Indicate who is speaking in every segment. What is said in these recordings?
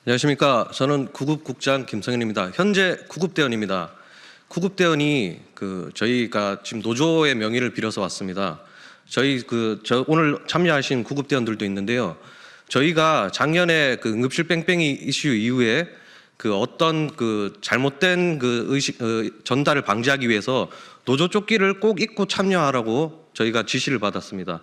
Speaker 1: 안녕하십니까. 저는 구급국장 김성현입니다. 현재 구급대원입니다. 구급대원이 저희가 지금 노조의 명의를 빌어서 왔습니다. 오늘 참여하신 구급대원들도 있는데요. 저희가 작년에 응급실 뺑뺑이 이슈 이후에 어떤 잘못된 전달을 방지하기 위해서 노조 조끼를 꼭 입고 참여하라고 저희가 지시를 받았습니다.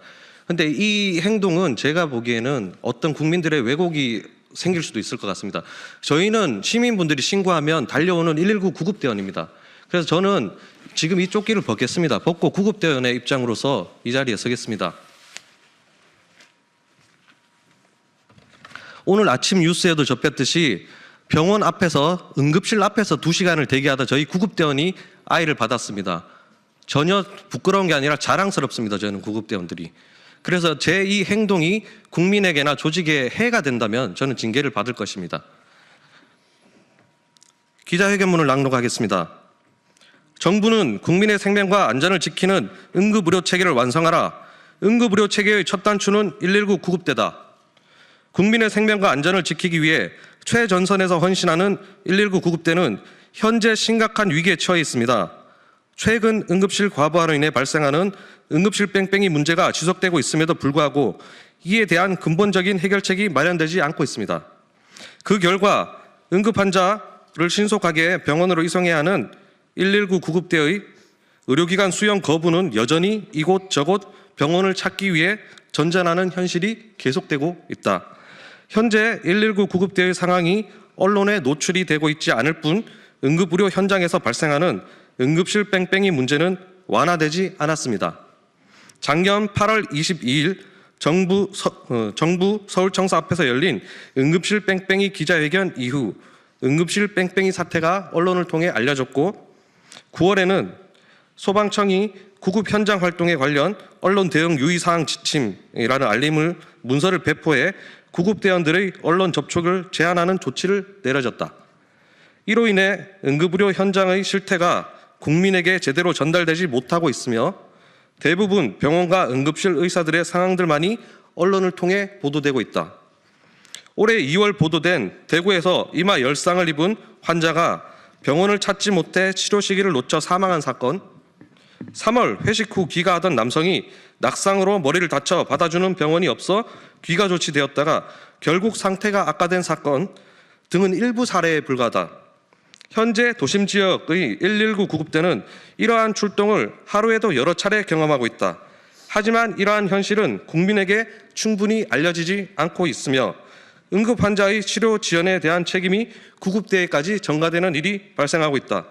Speaker 1: 근데 이 행동은 제가 보기에는 어떤 국민들의 왜곡이 생길 수도 있을 것 같습니다. 저희는 시민분들이 신고하면 달려오는 119 구급대원입니다. 그래서 저는 지금 이 조끼를 벗겠습니다. 벗고 구급대원의 입장으로서 이 자리에 서겠습니다. 오늘 아침 뉴스에도 접했듯이 병원 앞에서 응급실 앞에서 2시간을 대기하다 저희 구급대원이 아이를 받았습니다. 전혀 부끄러운 게 아니라 자랑스럽습니다. 저는 구급대원들이. 그래서 제 이 행동이 국민에게나 조직에 해가 된다면 저는 징계를 받을 것입니다. 기자회견문을 낭독하겠습니다. 정부는 국민의 생명과 안전을 지키는 응급의료 체계를 완성하라. 응급의료 체계의 첫 단추는 119 구급대다. 국민의 생명과 안전을 지키기 위해 최전선에서 헌신하는 119 구급대는 현재 심각한 위기에 처해 있습니다. 최근 응급실 과부하로 인해 발생하는 응급실 뺑뺑이 문제가 지속되고 있음에도 불구하고 이에 대한 근본적인 해결책이 마련되지 않고 있습니다. 그 결과 응급 환자를 신속하게 병원으로 이송해야 하는 119 구급대의 의료기관 수용 거부는 여전히 이곳저곳 병원을 찾기 위해 전전하는 현실이 계속되고 있다. 현재 119 구급대의 상황이 언론에 노출이 되고 있지 않을 뿐 응급의료 현장에서 발생하는 응급실 뺑뺑이 문제는 완화되지 않았습니다. 작년 8월 22일 정부 서울청사 앞에서 열린 응급실 뺑뺑이 기자회견 이후 응급실 뺑뺑이 사태가 언론을 통해 알려졌고 9월에는 소방청이 구급 현장 활동에 관련 언론 대응 유의사항 지침이라는 알림을 문서를 배포해 구급대원들의 언론 접촉을 제한하는 조치를 내려졌다. 이로 인해 응급의료 현장의 실태가 국민에게 제대로 전달되지 못하고 있으며 대부분 병원과 응급실 의사들의 상황들만이 언론을 통해 보도되고 있다. 올해 2월 보도된 대구에서 이마 열상을 입은 환자가 병원을 찾지 못해 치료 시기를 놓쳐 사망한 사건, 3월 회식 후 귀가하던 남성이 낙상으로 머리를 다쳐 받아주는 병원이 없어 귀가 조치되었다가 결국 상태가 악화된 사건 등은 일부 사례에 불과하다. 현재 도심 지역의 119 구급대는 이러한 출동을 하루에도 여러 차례 경험하고 있다. 하지만 이러한 현실은 국민에게 충분히 알려지지 않고 있으며 응급 환자의 치료 지원에 대한 책임이 구급대에까지 전가되는 일이 발생하고 있다.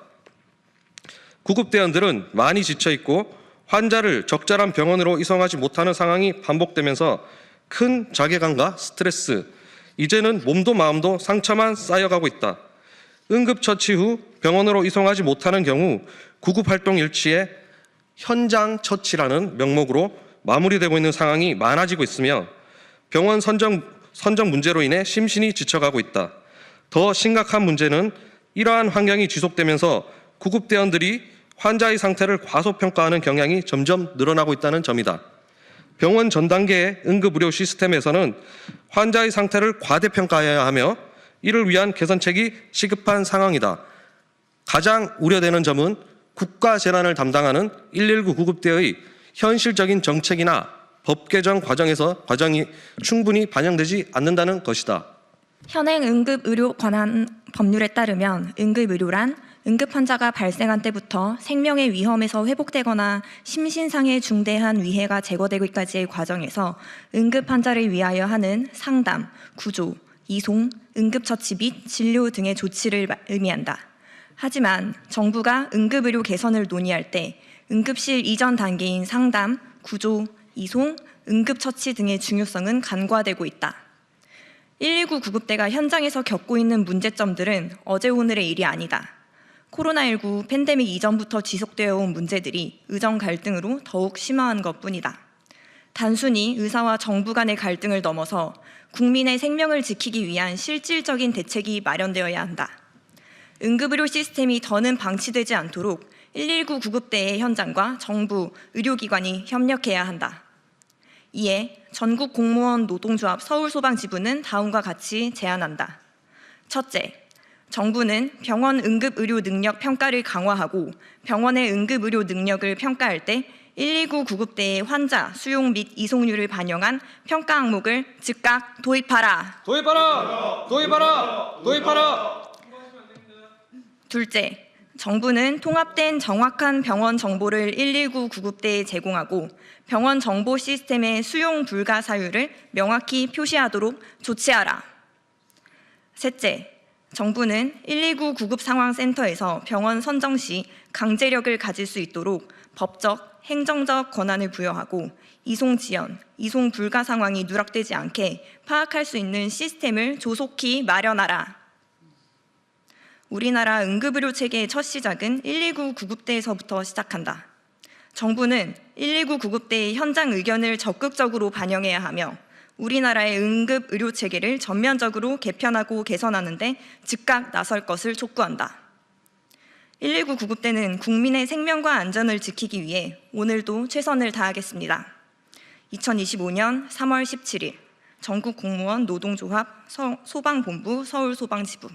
Speaker 1: 구급대원들은 많이 지쳐있고 환자를 적절한 병원으로 이송하지 못하는 상황이 반복되면서 큰 자괴감과 스트레스, 이제는 몸도 마음도 상처만 쌓여가고 있다. 응급처치 후 병원으로 이송하지 못하는 경우 구급활동 일치에 현장처치라는 명목으로 마무리되고 있는 상황이 많아지고 있으며 병원 선정 문제로 인해 심신이 지쳐가고 있다. 더 심각한 문제는 이러한 환경이 지속되면서 구급대원들이 환자의 상태를 과소평가하는 경향이 점점 늘어나고 있다는 점이다. 병원 전 단계의 응급의료 시스템에서는 환자의 상태를 과대평가해야 하며 이를 위한 개선책이 시급한 상황이다. 가장 우려되는 점은 국가 재난을 담당하는 119 구급대의 현실적인 정책이나 법 개정 과정이 충분히 반영되지 않는다는 것이다.
Speaker 2: 현행 응급의료 관한 법률에 따르면 응급의료란 응급 환자가 발생한 때부터 생명의 위험에서 회복되거나 심신상의 중대한 위해가 제거되기까지의 과정에서 응급 환자를 위하여 하는 상담, 구조, 이송, 응급처치 및 진료 등의 조치를 의미한다. 하지만 정부가 응급의료 개선을 논의할 때 응급실 이전 단계인 상담, 구조, 이송, 응급처치 등의 중요성은 간과되고 있다. 119 구급대가 현장에서 겪고 있는 문제점들은 어제 오늘의 일이 아니다. 코로나19 팬데믹 이전부터 지속되어 온 문제들이 의정 갈등으로 더욱 심화한 것뿐이다. 단순히 의사와 정부 간의 갈등을 넘어서 국민의 생명을 지키기 위한 실질적인 대책이 마련되어야 한다. 응급의료 시스템이 더는 방치되지 않도록 119 구급대의 현장과 정부, 의료기관이 협력해야 한다. 이에 전국공무원 노동조합 서울소방지부는 다음과 같이 제안한다. 첫째, 정부는 병원 응급의료 능력 평가를 강화하고 병원의 응급의료 능력을 평가할 때 119 구급대의 환자 수용 및 이송률을 반영한 평가 항목을 즉각 도입하라.
Speaker 1: 도입하라! 도입하라! 도입하라!
Speaker 2: 둘째, 정부는 통합된 정확한 병원 정보를 119 구급대에 제공하고 병원 정보 시스템의 수용 불가 사유를 명확히 표시하도록 조치하라. 셋째, 정부는 119 구급상황센터에서 병원 선정 시 강제력을 가질 수 있도록 법적, 행정적 권한을 부여하고 이송 지연, 이송 불가 상황이 누락되지 않게 파악할 수 있는 시스템을 조속히 마련하라. 우리나라 응급의료 체계의 첫 시작은 119 구급대에서부터 시작한다. 정부는 119 구급대의 현장 의견을 적극적으로 반영해야 하며 우리나라의 응급의료 체계를 전면적으로 개편하고 개선하는 데 즉각 나설 것을 촉구한다. 119 구급대는 국민의 생명과 안전을 지키기 위해 오늘도 최선을 다하겠습니다. 2025년 3월 17일 전국 공무원 노동조합 소방본부 서울소방지부